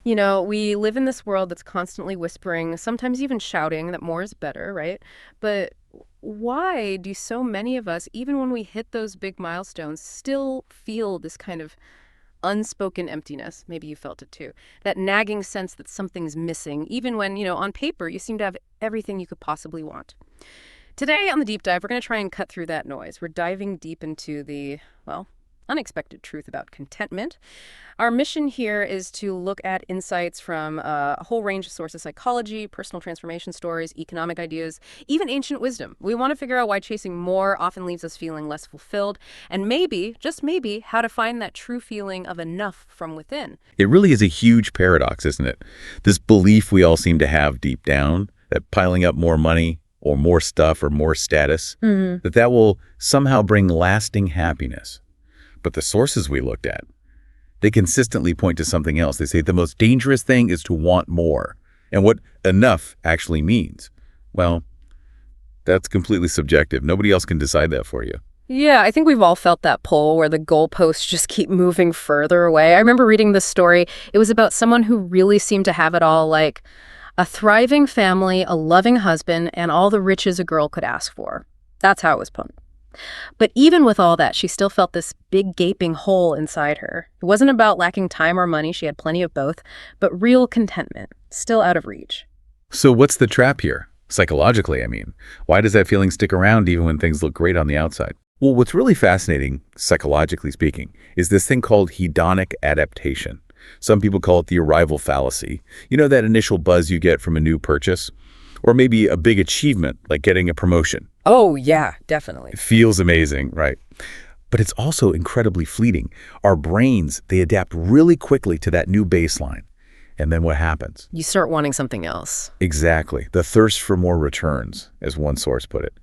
We live in this world that's constantly whispering, sometimes even shouting, that more is better, right? But why do so many of us, even when we hit those big milestones, still feel this kind of unspoken emptiness? Maybe you felt it too. That nagging sense that something's missing, even when, on paper, you seem to have everything you could possibly want. Today on the Deep Dive, we're going to try and cut through that noise. We're diving deep into the, well, unexpected truth about contentment. Our mission here is to look at insights from a whole range of sources: psychology, personal transformation stories, economic ideas, even ancient wisdom. We want to figure out why chasing more often leaves us feeling less fulfilled, and maybe, just maybe, how to find that true feeling of enough from within. It really is a huge paradox, isn't it? This belief we all seem to have deep down that piling up more money or more stuff or more status, that will somehow bring lasting happiness. But the sources we looked at, they consistently point to something else. They say the most dangerous thing is to want more. And what enough actually means, well, that's completely subjective. Nobody else can decide that for you. Yeah, I think we've all felt that pull where the goalposts just keep moving further away. I remember reading this story. It was about someone who really seemed to have it all, like a thriving family, a loving husband, and all the riches a girl could ask for. That's how it was put. But even with all that, she still felt this big gaping hole inside her. It wasn't about lacking time or money, she had plenty of both, but real contentment, still out of reach. So what's the trap here? Psychologically, I mean. Why does that feeling stick around even when things look great on the outside? Well, what's really fascinating, psychologically speaking, is this thing called hedonic adaptation. Some people call it the arrival fallacy. You know, that initial buzz you get from a new purchase? Or maybe a big achievement, like getting a promotion. Oh, yeah, definitely. It feels amazing, right? But it's also incredibly fleeting. Our brains, they adapt really quickly to that new baseline. And then what happens? You start wanting something else. Exactly. The thirst for more returns, as one source put it.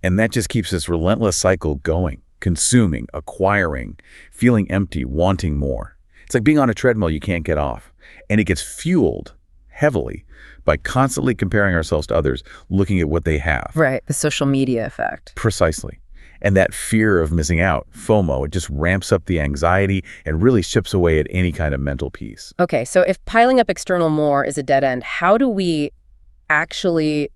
And that just keeps this relentless cycle going, consuming, acquiring, feeling empty, wanting more. It's like being on a treadmill you can't get off. And it gets fueled heavily by constantly comparing ourselves to others, looking at what they have. Right, the social media effect. Precisely. And that fear of missing out, FOMO, it just ramps up the anxiety and really chips away at any kind of mental peace. Okay, so if piling up external more is a dead end, how do we actually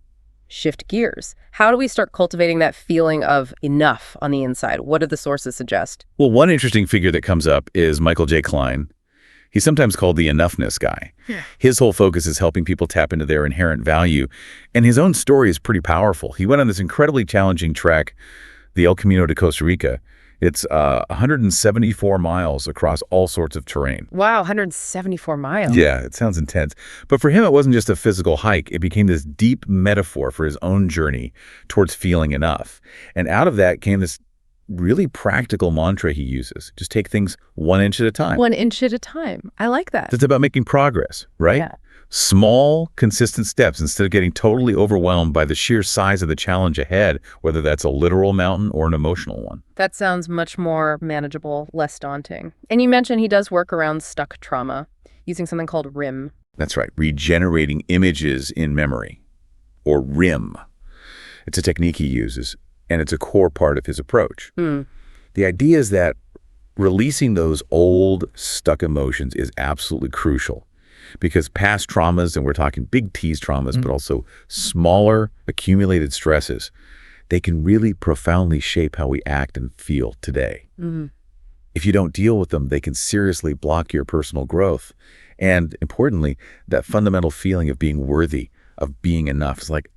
shift gears? How do we start cultivating that feeling of enough on the inside? What do the sources suggest? Well, one interesting figure that comes up is Michael J. Klein. He's sometimes called the enoughness guy. Yeah. His whole focus is helping people tap into their inherent value. And his own story is pretty powerful. He went on this incredibly challenging trek, the El Camino de Costa Rica. It's 174 miles across all sorts of terrain. Wow, 174 miles. Yeah, it sounds intense. But for him, it wasn't just a physical hike. It became this deep metaphor for his own journey towards feeling enough. And out of that came this really practical mantra he uses. Just take things 1 inch at a time. 1 inch at a time. I like that. It's about making progress, right? Yeah. Small, consistent steps instead of getting totally overwhelmed by the sheer size of the challenge ahead, whether that's a literal mountain or an emotional one. That sounds much more manageable, less daunting. And you mentioned he does work around stuck trauma, using something called RIM. That's right, regenerating images in memory, or RIM. It's a technique he uses, and it's a core part of his approach. The idea is that releasing those old, stuck emotions is absolutely crucial because past traumas, and we're talking big T's traumas, but also smaller accumulated stresses, they can really profoundly shape how we act and feel today. If you don't deal with them, they can seriously block your personal growth. And importantly, that fundamental feeling of being worthy, of being enough, is like,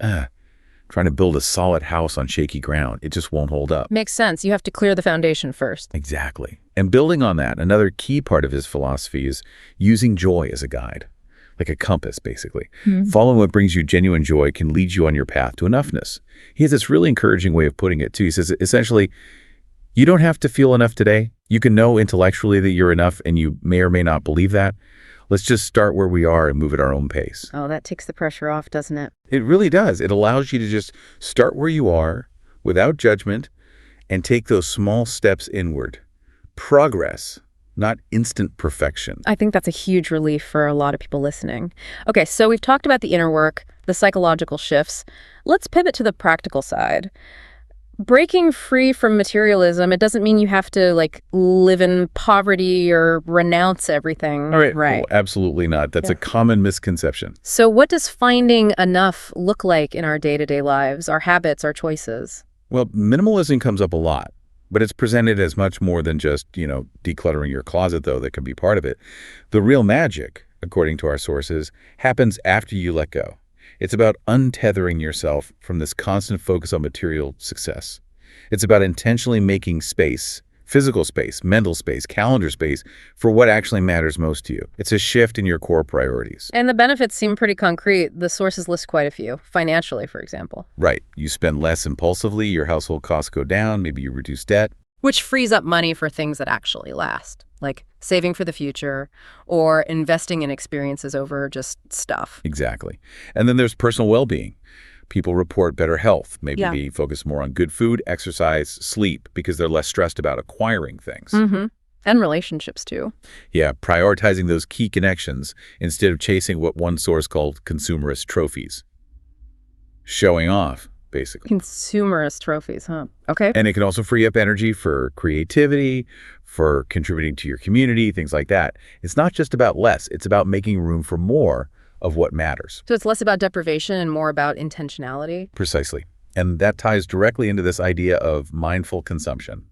trying to build a solid house on shaky ground. It just won't hold up. Makes sense. You have to clear the foundation first. Exactly. And building on that, another key part of his philosophy is using joy as a guide, like a compass, basically. Following what brings you genuine joy can lead you on your path to enoughness. He has this really encouraging way of putting it, too. He says, essentially, you don't have to feel enough today. You can know intellectually that you're enough, and you may or may not believe that. Let's just start where we are and move at our own pace. Oh, that takes the pressure off, doesn't it? It really does. It allows you to just start where you are without judgment and take those small steps inward. Progress, not instant perfection. I think that's a huge relief for a lot of people listening. Okay, so we've talked about the inner work, the psychological shifts. Let's pivot to the practical side. breaking free from materialism, it doesn't mean you have to, like, live in poverty or renounce everything. All right. Right. Oh, absolutely not. That's Yeah. a common misconception. So what does finding enough look like in our day-to-day lives, our habits, our choices? Well, minimalism comes up a lot, but it's presented as much more than just, decluttering your closet, though, that can be part of it. The real magic, according to our sources, happens after you let go. It's about untethering yourself from this constant focus on material success. It's about intentionally making space, physical space, mental space, calendar space, for what actually matters most to you. It's a shift in your core priorities. And the benefits seem pretty concrete. The sources list quite a few, financially, for example. Right. You spend less impulsively, your household costs go down, maybe you reduce debt. Which frees up money for things that actually last, like saving for the future or investing in experiences over just stuff. Exactly. And then there's personal well-being. People report better health. Maybe they focus more on good food, exercise, sleep, because they're less stressed about acquiring things. Mm-hmm. And relationships, too. Yeah, prioritizing those key connections instead of chasing what one source called consumerist trophies. Showing off, basically. Consumerist trophies, huh? Okay. And it can also free up energy for creativity, for contributing to your community, things like that. It's not just about less. It's about making room for more of what matters. So it's less about deprivation and more about intentionality? Precisely. And that ties directly into this idea of mindful consumption.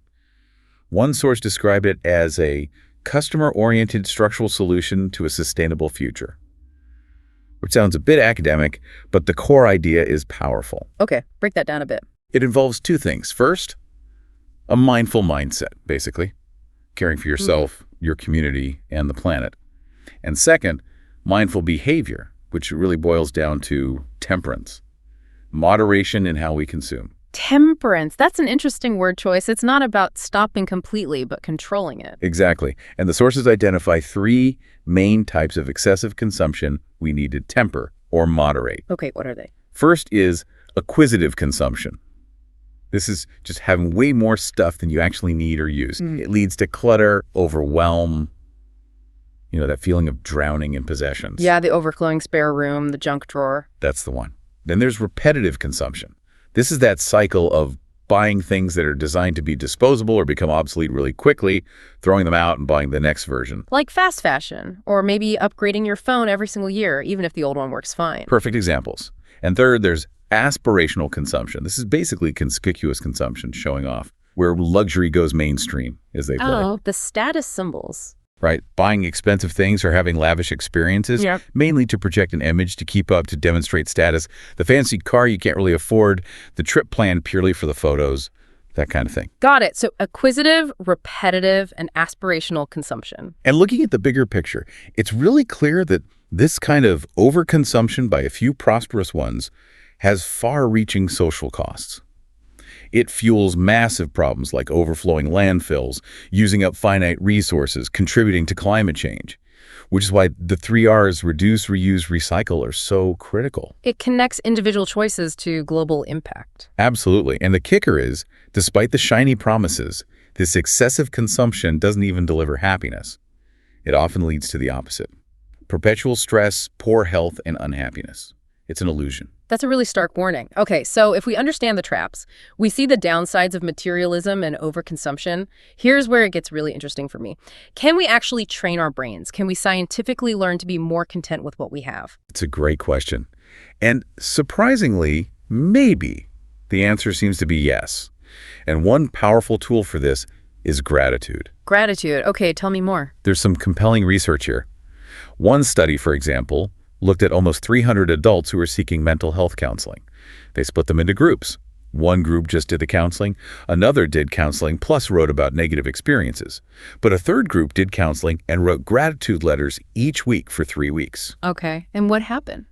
One source described it as a customer-oriented structural solution to a sustainable future, which sounds a bit academic, but the core idea is powerful. Okay, break that down a bit. It involves two things. First, a mindful mindset, basically, caring for yourself, your community, and the planet. And second, mindful behavior, which really boils down to temperance, moderation in how we consume. Temperance. That's an interesting word choice. It's not about stopping completely, but controlling it. Exactly. And the sources identify three main types of excessive consumption we need to temper or moderate. Okay, what are they? First is acquisitive consumption. This is just having way more stuff than you actually need or use. It leads to clutter, overwhelm, that feeling of drowning in possessions. Yeah, the overflowing spare room, the junk drawer. That's the one. Then there's repetitive consumption. This is that cycle of buying things that are designed to be disposable or become obsolete really quickly, throwing them out and buying the next version. Like fast fashion, or maybe upgrading your phone every single year, even if the old one works fine. Perfect examples. And third, there's aspirational consumption. This is basically conspicuous consumption, showing off, where luxury goes mainstream, as they play. Oh, the status symbols. Right? Buying expensive things or having lavish experiences, mainly to project an image, to keep up, to demonstrate status. The fancy car you can't really afford, the trip planned purely for the photos, that kind of thing. Got it. So acquisitive, repetitive, and aspirational consumption. And looking at the bigger picture, it's really clear that this kind of overconsumption by a few prosperous ones has far-reaching social costs. It fuels massive problems like overflowing landfills, using up finite resources, contributing to climate change, which is why the 3 R's, reduce, reuse, recycle, are so critical. It connects individual choices to global impact. Absolutely. And the kicker is, despite the shiny promises, this excessive consumption doesn't even deliver happiness. It often leads to the opposite. Perpetual stress, poor health, and unhappiness. It's an illusion. That's a really stark warning. Okay, so if we understand the traps, we see the downsides of materialism and overconsumption. Here's where it gets really interesting for me. Can we actually train our brains? Can we scientifically learn to be more content with what we have? It's a great question. And surprisingly, maybe. The answer seems to be yes. And one powerful tool for this is gratitude. Gratitude. Okay, tell me more. There's some compelling research here. One study, for example, looked at almost 300 adults who were seeking mental health counseling. They split them into groups. One group just did the counseling, another did counseling plus wrote about negative experiences. But a third group did counseling and wrote gratitude letters each week for 3 weeks. Okay, and what happened?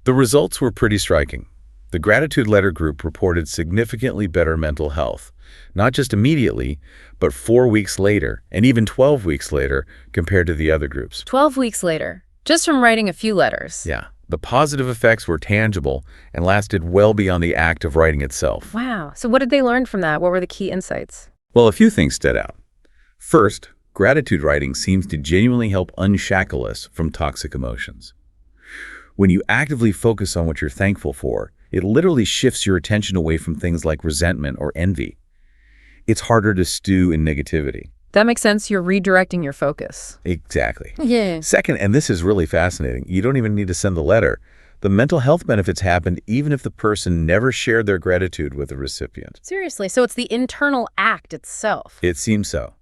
The results were pretty striking. The gratitude letter group reported significantly better mental health, not just immediately, but 4 weeks later, and even 12 weeks later compared to the other groups. 12 weeks later. Just from writing a few letters. Yeah. The positive effects were tangible and lasted well beyond the act of writing itself. Wow. So what did they learn from that? What were the key insights? Well, a few things stood out. First, gratitude writing seems to genuinely help unshackle us from toxic emotions. When you actively focus on what you're thankful for, It literally shifts your attention away from things like resentment or envy. It's harder to stew in negativity. That makes sense. You're redirecting your focus. Exactly. Yeah. Second, and this is really fascinating, you don't even need to send the letter. The mental health benefits happened even if the person never shared their gratitude with the recipient. Seriously, so it's the internal act itself. It seems so.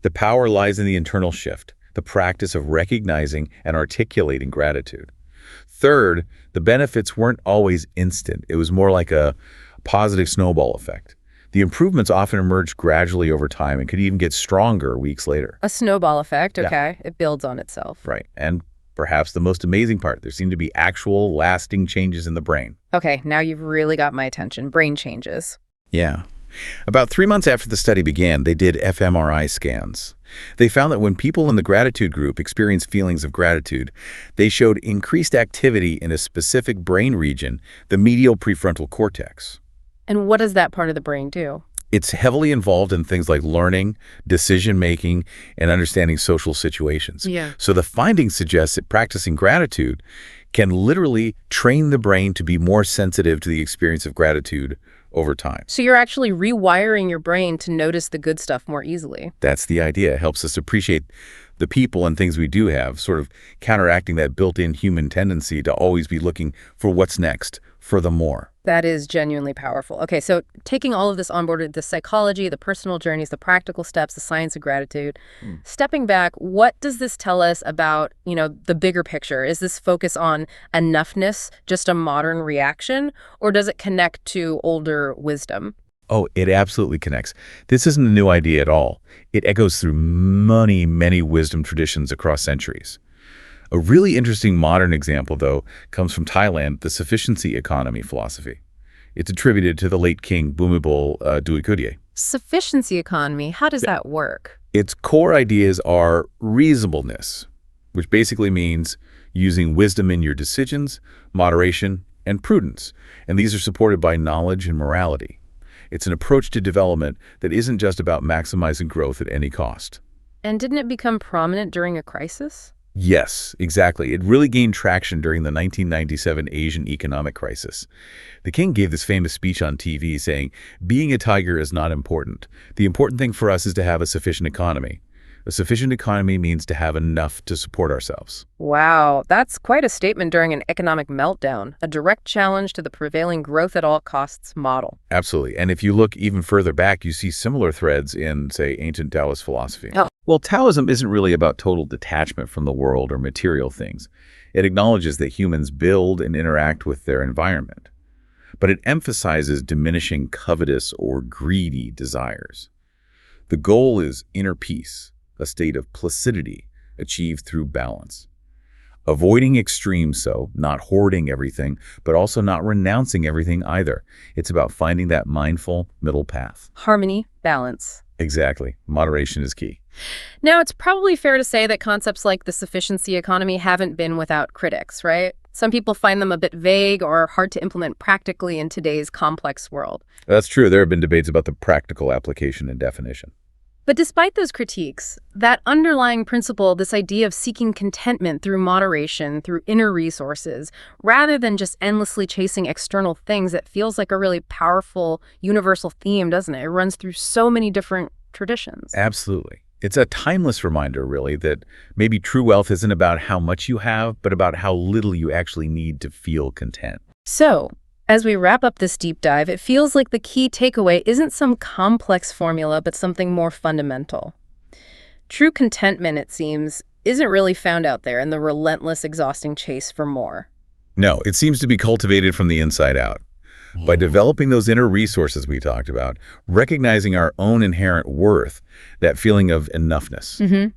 The power lies in the internal shift, the practice of recognizing and articulating gratitude. Third, the benefits weren't always instant. It was more like a positive snowball effect. The improvements often emerged gradually over time and could even get stronger weeks later. A snowball effect, Yeah. okay. It builds on itself. Right. And perhaps the most amazing part, there seemed to be actual lasting changes in the brain. Okay, now you've really got my attention. Brain changes. Yeah. About 3 months after the study began, they did fMRI scans. They found that when people in the gratitude group experienced feelings of gratitude, they showed increased activity in a specific brain region, the medial prefrontal cortex. And what does that part of the brain do? It's heavily involved in things like learning, decision-making, and understanding social situations. Yeah. So the findings suggest that practicing gratitude can literally train the brain to be more sensitive to the experience of gratitude over time. So you're actually rewiring your brain to notice the good stuff more easily. That's the idea. It helps us appreciate the people and things we do have, sort of counteracting that built-in human tendency to always be looking for what's next, for the more. That is genuinely powerful. Okay, so taking all of this on board, the psychology, the personal journeys, the practical steps, the science of gratitude, stepping back, what does this tell us about, the bigger picture? Is this focus on enoughness just a modern reaction, or does it connect to older wisdom? Oh, it absolutely connects. This isn't a new idea at all. It echoes through many, many wisdom traditions across centuries. A really interesting modern example, though, comes from Thailand, the sufficiency economy philosophy. It's attributed to the late king Bhumibol Adulyadej. Sufficiency economy, how does that work? Its core ideas are reasonableness, which basically means using wisdom in your decisions, moderation, and prudence. And these are supported by knowledge and morality. It's an approach to development that isn't just about maximizing growth at any cost. And didn't it become prominent during a crisis? Yes, exactly. It really gained traction during the 1997 Asian economic crisis. The king gave this famous speech on TV saying, "Being a tiger is not important. The important thing for us is to have a sufficient economy. A sufficient economy means to have enough to support ourselves." Wow, that's quite a statement during an economic meltdown, a direct challenge to the prevailing growth at all costs model. Absolutely. And if you look even further back, you see similar threads in, say, ancient Taoist philosophy. Oh. Well, Taoism isn't really about total detachment from the world or material things. It acknowledges that humans build and interact with their environment. But it emphasizes diminishing covetous or greedy desires. The goal is inner peace, a state of placidity achieved through balance. Avoiding extremes, so not hoarding everything, but also not renouncing everything either. It's about finding that mindful middle path. Harmony, balance. Exactly. Moderation is key. Now, it's probably fair to say that concepts like the sufficiency economy haven't been without critics, right? Some people find them a bit vague or hard to implement practically in today's complex world. That's true. There have been debates about the practical application and definition. But despite those critiques, that underlying principle, this idea of seeking contentment through moderation, through inner resources, rather than just endlessly chasing external things, it feels like a really powerful universal theme, doesn't it? It runs through so many different traditions. Absolutely. It's a timeless reminder, really, that maybe true wealth isn't about how much you have, but about how little you actually need to feel content. So, as we wrap up this deep dive, it feels like the key takeaway isn't some complex formula, but something more fundamental. True contentment, it seems, isn't really found out there in the relentless, exhausting chase for more. No, it seems to be cultivated from the inside out. By developing those inner resources we talked about, recognizing our own inherent worth, that feeling of enoughness.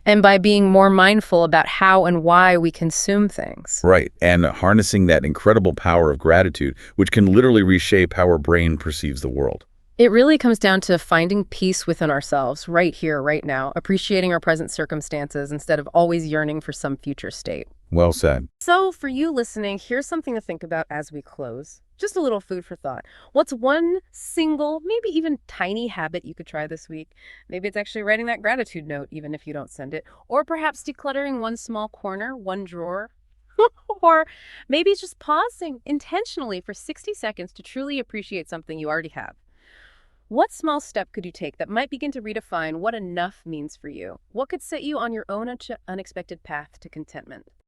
And by being more mindful about how and why we consume things. Right, and harnessing that incredible power of gratitude, which can literally reshape how our brain perceives the world. It really comes down to finding peace within ourselves, right here, right now, appreciating our present circumstances instead of always yearning for some future state. Well said. So for you listening, here's something to think about as we close. Just a little food for thought. What's one single, maybe even tiny habit you could try this week? Maybe it's actually writing that gratitude note, even if you don't send it. Or perhaps decluttering one small corner, one drawer. Or maybe it's just pausing intentionally for 60 seconds to truly appreciate something you already have. What small step could you take that might begin to redefine what enough means for you? What could set you on your own unexpected path to contentment?